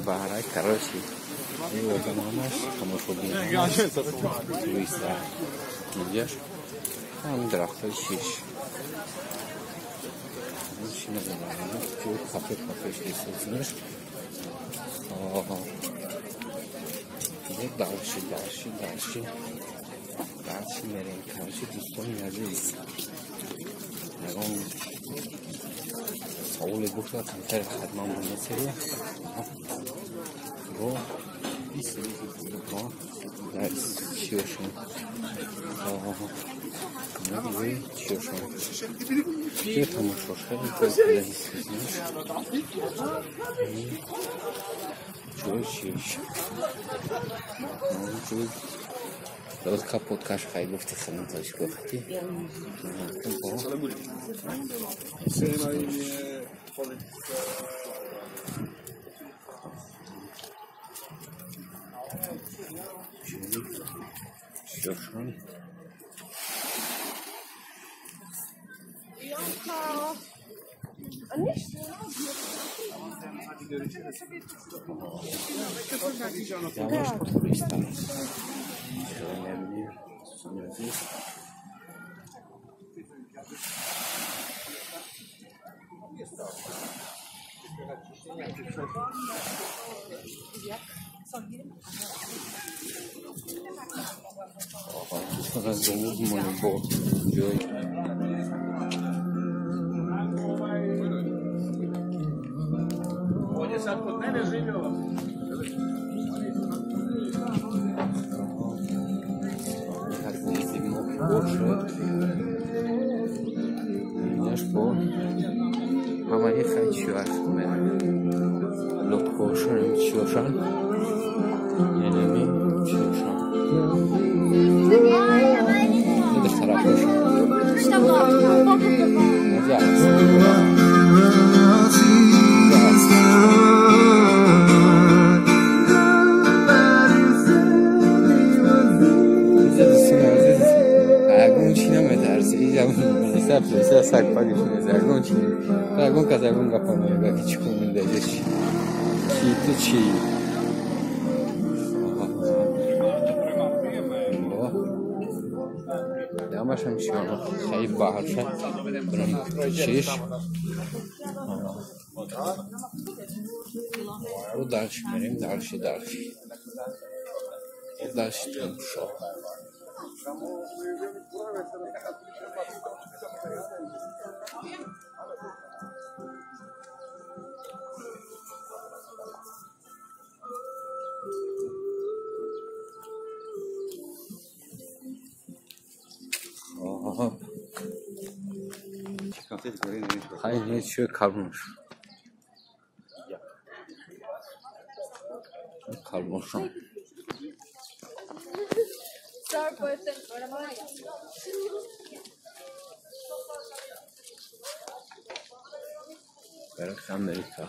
Барай, короче, и вот мамаш, потому что видишь, там драхта ищешь. Мужчина говорит, кафе знаешь. Дальше. Дальше мерим, короче, достойно здесь. Сауле бухла конфер хатман бунесерия. Го дайс чешем. Ну чешем. Это мы что здесь. Чеш. Ну درست کپوت کاش خیلی گفتی خیلی تاش گفتی. شوشان. Yavaş turistler. Mama je chajčívaš, lotkošan, čiošan, jenemi, čiošan. Jdeš tarakošan. Să sac pagi și nezergon și dragon ca dragon ca pamă ga kici kumun da shi ci Yamash ham shona khayb bahar sha shish u dalsh merim dalshi tum sho Hayır, ne şöyle kalmış. Kalmış. Belki Amerika.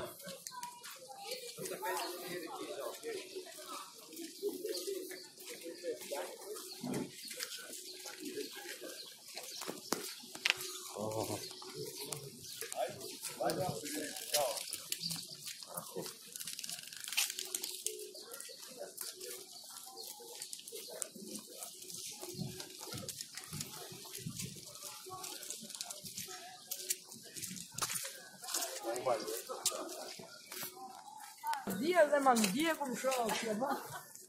Dia zaman dia kumshal siapa?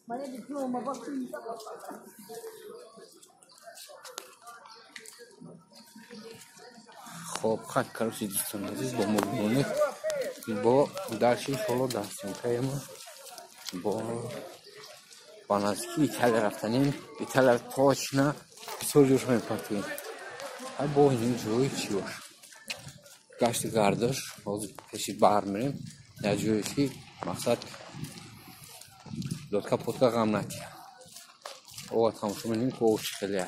Mana di pulau mabak tu? خب خط کارشی دوستان عزیز با مبونه با درشی شلو دستیم که ما با بانازکی ایتال رفتنیم ایتال تاچ نه سوژوش میپاتیم های با این جوی چیوش گشت گردش باز پیشی بار میریم یا جویشی مقصد دوتا پوتکا غم نکیم او تماشا می‌کنیم که اوش خیلی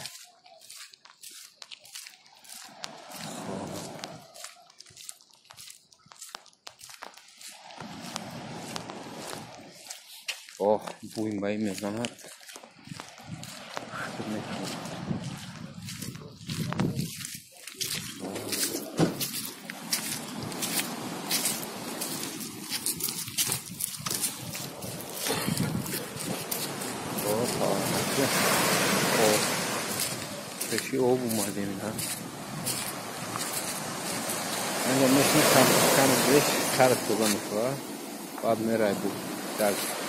بویم بایی میزند Opa, Peki o bulmadı eminəm. Məncə, meşin kamuzlik xərib kullanmış var. Admiral bu dərsi.